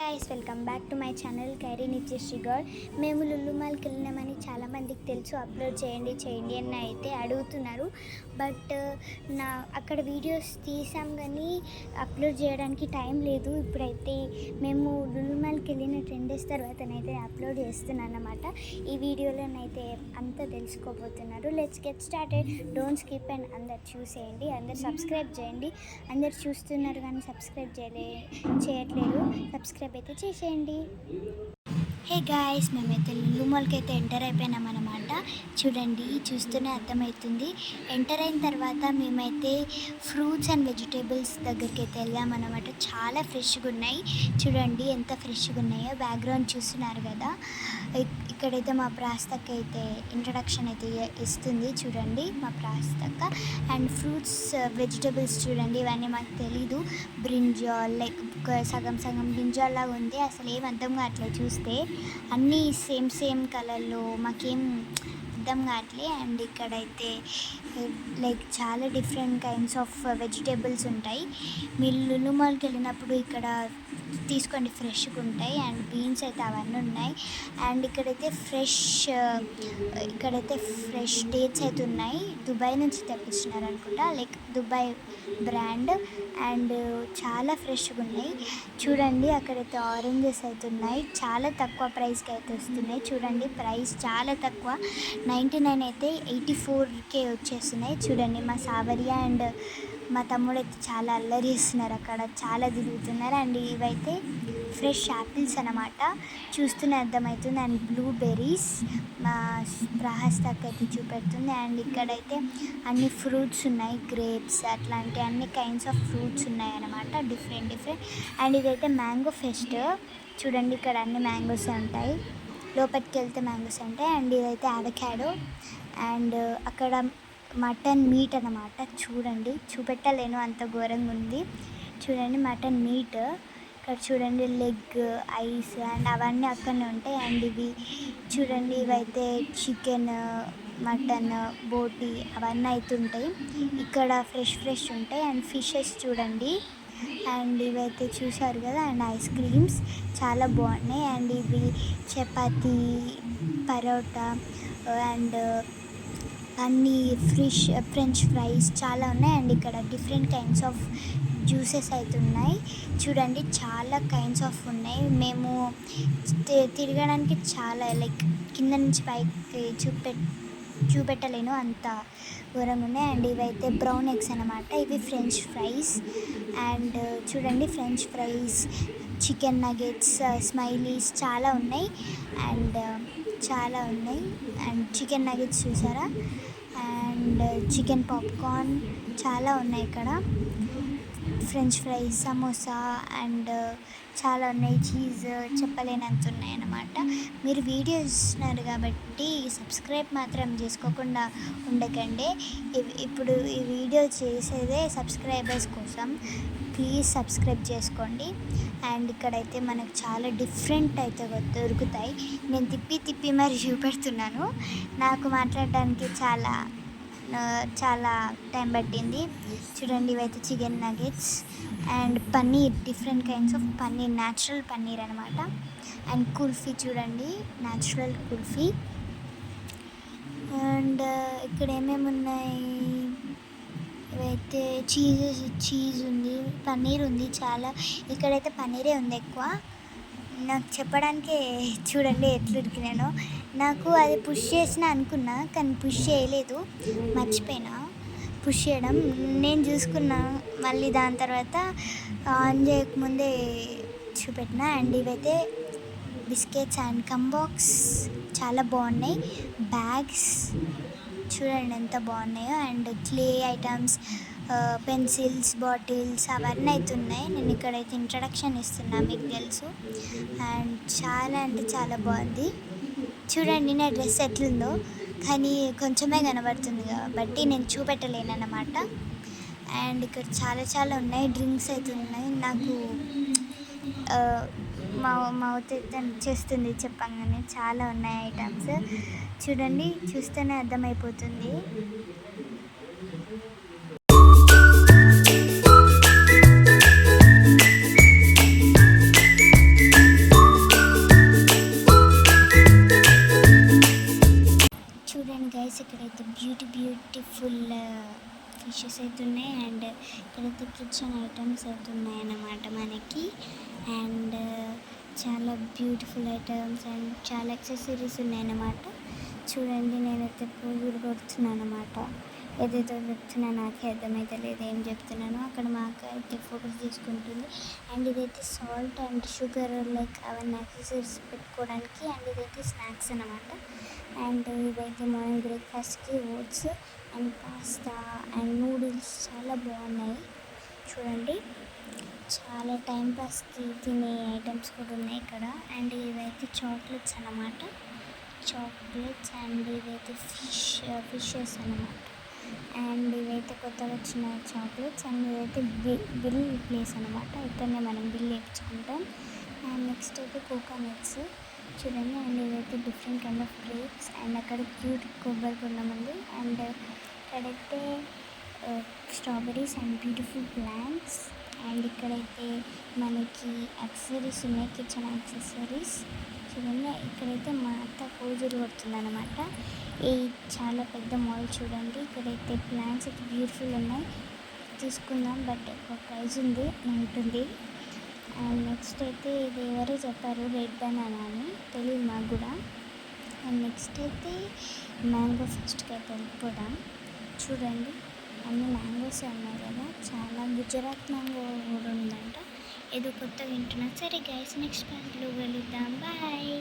Guys welcome back to my channel Kyrie Nithyasree Goud. మేము లులు మాల్కి వెళ్ళినామని చాలామందికి తెలుసు. అప్లోడ్ చేయండి అని అయితే అడుగుతున్నారు. బట్ అక్కడ వీడియోస్ తీసాం కానీ అప్లోడ్ చేయడానికి టైం లేదు. ఇప్పుడైతే మేము లులు మాల్కి వెళ్ళిన 10 days తర్వాతనైతే అప్లోడ్ చేస్తున్నాను అన్నమాట. ఈ వీడియోలోనైతే అంతా తెలుసుకోబోతున్నారు. Let's get started. Don't skip and అందరు చూసేయండి. అందరు సబ్స్క్రైబ్ చేయండి. అందరు చూస్తున్నారు కానీ సబ్స్క్రైబ్ చేయట్లేదు. సబ్స్క్రైబ్ అయితే చేసేయండి. హే గాయస్, మేమైతే లులు మాల్కి అయితే ఎంటర్ అయిపోయినాం అన్నమాట. చూడండి, చూస్తూనే అర్థమవుతుంది. ఎంటర్ అయిన తర్వాత మేమైతే ఫ్రూట్స్ అండ్ వెజిటేబుల్స్ దగ్గరికి అయితే వెళ్ళామన్నమాట. చాలా ఫ్రెష్గా ఉన్నాయి. చూడండి ఎంత ఫ్రెష్గా ఉన్నాయో. బ్యాక్గ్రౌండ్ చూస్తున్నారు కదా. ఇక్కడైతే మా ప్రాస్తక్క అయితే ఇంట్రడక్షన్ అయితే ఇస్తుంది. చూడండి మా ప్రాస్తక్క. అండ్ ఫ్రూట్స్ వెజిటేబుల్స్ చూడండి, ఇవన్నీ మాకు తెలీదు. బ్రింజాల్ లైక్ సగం బ్రింజాల్ లాగా ఉంది. అసలు ఏం అర్థం కావట్లేదు చూస్తే. అన్నీ సేమ్ కలర్లో, మాకేం అర్థం కావట్లే. అండ్ ఇక్కడైతే లైక్ చాలా డిఫరెంట్ కైండ్స్ ఆఫ్ వెజిటేబుల్స్ ఉంటాయి. మీరు లులు మాల్కి వెళ్ళినప్పుడు ఇక్కడ తీసుకోండి, ఫ్రెష్గా ఉంటాయి. అండ్ బీన్స్ అయితే అవన్నీ ఉన్నాయి. అండ్ ఇక్కడైతే ఫ్రెష్ డేట్స్ అయితే ఉన్నాయి. దుబాయ్ నుంచి తెప్పించినారు అనుకుంటా, లైక్ దుబాయ్ బ్రాండ్. అండ్ చాలా ఫ్రెష్గా ఉన్నాయి. చూడండి అక్కడైతే ఆరెంజెస్ అయితే ఉన్నాయి. చాలా తక్కువ ప్రైస్కి అయితే వస్తున్నాయి. చూడండి ప్రైస్ చాలా తక్కువ, 99 అయితే 84K వచ్చేస్తున్నాయి. చూడండి మా సావర్య అండ్ మా తమ్ముడు అయితే చాలా అల్లరి చేస్తున్నారు, అక్కడ చాలా తిరుగుతున్నారు. అండ్ ఇవైతే ఫ్రెష్ యాపిల్స్ అన్నమాట, చూస్తూనే అర్థమవుతుంది. అండ్ బ్లూబెర్రీస్ మా ప్రహస్తక్ అయితే చూపెడుతుంది. అండ్ ఇక్కడైతే అన్ని ఫ్రూట్స్ ఉన్నాయి, గ్రేప్స్ అట్లాంటి అన్ని కైండ్స్ ఆఫ్ ఫ్రూట్స్ ఉన్నాయి అన్నమాట, డిఫరెంట్. అండ్ ఇదైతే మ్యాంగో ఫెస్ట్. చూడండి ఇక్కడ అన్ని మ్యాంగోస్ ఉంటాయి, లోపలికి వెళ్తే మ్యాంగోస్ ఉంటాయి. అండ్ ఇదైతే అవకాడో. అండ్ అక్కడ మటన్ మీట్ అన్నమాట. చూడండి, చూపెట్టలేను అంత ఘోరంగా ఉంది. చూడండి మటన్ మీట్. ఇక్కడ చూడండి లెగ్, ఐస్ అండ్ అవన్నీ అక్కడనే ఉంటాయి. అండ్ ఇవి చూడండి, ఇవైతే చికెన్, మటన్, బోటి అవన్నీ అయితే ఉంటాయి. ఇక్కడ ఫ్రెష్ ఉంటాయి. అండ్ ఫిషెస్ చూడండి. అండ్ ఇవైతే చూసారు కదా. అండ్ ఐస్ క్రీమ్స్ చాలా బాగున్నాయి. అండ్ ఇవి చపాతీ, పరోటా అండ్ అన్నీ ఫ్రెంచ్ ఫ్రైస్ చాలా ఉన్నాయి. అండ్ ఇక్కడ డిఫరెంట్ కైండ్స్ ఆఫ్ జ్యూసెస్ అయితే ఉన్నాయి. చూడండి చాలా కైండ్స్ ఆఫ్ ఉన్నాయి. మేము తిరగడానికి చాలా లైక్ కింద నుంచి పైకి చూపెట్టలేను అంత ఘోరంగా ఉన్నాయి. అండ్ ఇవైతే బ్రౌన్ ఎగ్స్ అన్నమాట. ఇవి ఫ్రెంచ్ ఫ్రైస్. అండ్ చూడండి French fries, chicken nuggets, smileys చాలా ఉన్నాయి. అండ్ చికెన్ నగెట్స్ చూసారా. అండ్ చికెన్ పాప్కార్న్ చాలా ఉన్నాయి ఇక్కడ. ఫ్రెంచ్ ఫ్రైస్, సమోసా అండ్ చాలా ఉన్నాయి. చీజ్ చెప్పలేనంత ఉన్నాయి అన్నమాట. మీరు వీడియో చూస్తున్నారు కాబట్టి సబ్స్క్రైబ్ మాత్రం చేసుకోకుండా ఉండకండి. ఇప్పుడు ఈ వీడియో చేసేదే సబ్స్క్రైబర్స్ కోసం. ప్లీజ్ సబ్స్క్రైబ్ చేసుకోండి. అండ్ ఇక్కడైతే మనకు చాలా డిఫరెంట్ అయితే దొరుకుతాయి. నేను తిప్పి మరి చూపెడుతున్నాను. నాకు మాట్లాడడానికి చాలా టైం పట్టింది. చూడండి ఇవైతే chicken nuggets and paneer, different kinds of paneer, natural paneer అనమాట. అండ్ కుల్ఫీ చూడండి, న్యాచురల్ కుల్ఫీ. అండ్ ఇక్కడ ఏమేమి ఉన్నాయి, ఇవైతే చీజ్ ఉంది, పన్నీర్ ఉంది చాలా. ఇక్కడైతే పన్నీరే ఉంది ఎక్కువ. నాకు చెప్పడానికే చూడండి ఎట్లా ఉడికినానో. నాకు అది పుష్ చేసిన అనుకున్నా కానీ పుష్ చేయలేదు, మర్చిపోయినా పుష్ చేయడం. నేను చూసుకున్నా మళ్ళీ దాని తర్వాత ఆన్ చేయకముందే చూపెట్టిన. అండ్ ఇవైతే బిస్కెట్స్ అండ్ కంబాక్స్ చాలా బాగున్నాయి. బ్యాగ్స్ చూడండి ఎంత బాగున్నాయో. And clay items, pencils, bottles అవన్నీ అయితే ఉన్నాయి. నేను ఇక్కడైతే ఇంట్రడక్షన్ ఇస్తున్నా, మీకు తెలుసు. అండ్ చాలా అంటే చాలా బాగుంది. చూడండి నా డ్రెస్ ఎట్లుందో, కానీ కొంచెమే కనబడుతుంది కాబట్టి నేను చూపెట్టలేను అన్నమాట. అండ్ ఇక్కడ చాలా ఉన్నాయి. డ్రింక్స్ అయితే ఉన్నాయి. నాకు మౌత్ అయితే చేస్తుంది చెప్పంగానే. చాలా ఉన్నాయి ఐటమ్స్. చూడండి, చూస్తేనే అర్థమైపోతుంది. ఫిషెస్ అయితే ఉన్నాయి. అండ్ ఇక్కడైతే కిచెన్ ఐటమ్స్ అయితే ఉన్నాయన్నమాట మనకి. అండ్ చాలా బ్యూటిఫుల్ ఐటమ్స్ అండ్ చాలా యాక్సెసరీస్ ఉన్నాయన్నమాట. చూడండి నేనైతే పూజలు కొడుతున్నాను అనమాట. ఏదైతే చెప్తున్నా నాకే అర్థమైతే లేదు ఏం చెప్తున్నానో. అక్కడ మా అక్క అయితే ఫొటోస్ తీసుకుంటుంది. అండ్ ఇదైతే సాల్ట్ అండ్ షుగర్ లైక్ అవన్నీ యాక్సెసరీస్ పెట్టుకోవడానికి. అండ్ ఇదైతే స్నాక్స్ అనమాట. అండ్ ఇదైతే మార్నింగ్ బ్రేక్ఫాస్ట్కి oats and pasta and noodles చాలా బాగున్నాయి. చూడండి చాలా టైం పాస్కి తినే ఐటమ్స్ కూడా ఉన్నాయి ఇక్కడ. అండ్ ఇవైతే చాక్లెట్స్ అన్నమాట. చాక్లెట్స్ అండ్ ఇవైతే ఫిషెస్ అన్నమాట. అండ్ ఇవైతే కొత్తగా వచ్చిన చాక్లెట్స్. అండ్ ఇదైతే బిల్ ప్లేస్ అనమాట. ఇక్కడనే మనం బిల్ వేయించుకుంటాం. అండ్ నెక్స్ట్ అయితే కోకోనట్స్ చూడండి. అండ్ ఇదైతే different kind of grapes. And అక్కడ క్యూట్ కొబ్బరి కొండం ఉంది. అండ్ ఇక్కడైతే strawberries and beautiful plants. And ఇక్కడైతే మనకి యాక్సెసరీస్ ఉన్నాయి, కిచెన్ యాక్సెసరీస్. చూడండి ఇక్కడైతే మా అత్త పూజలు కొడుతుంది అనమాట. ఈ చాలా పెద్ద మాల్ చూడండి. ఇక్కడైతే ప్లాంట్స్ అయితే బ్యూటిఫుల్ ఉన్నాయి, తీసుకుందాం బట్ ఒక ప్రైజ్ ఉంది ఉంటుంది. అండ్ నెక్స్ట్ అయితే ఇది ఎవరో చెప్పారు రెడ్ బనానా అని, తెలియదు మాకు కూడా. అండ్ నెక్స్ట్ అయితే మ్యాంగో ఫెస్ట్కి అయితే వెళ్ళిపోవడం. చూడండి అన్ని మ్యాంగోస్ ఉన్నాయి కదా, చాలా గుజరాత్ మ్యాంగో కూడా ఉందంట. ఏదో కొత్తగా వింటున్నా. సరే గైస్ నెక్స్ట్ పార్ట్లో వెళుద్దాం. బాయ్.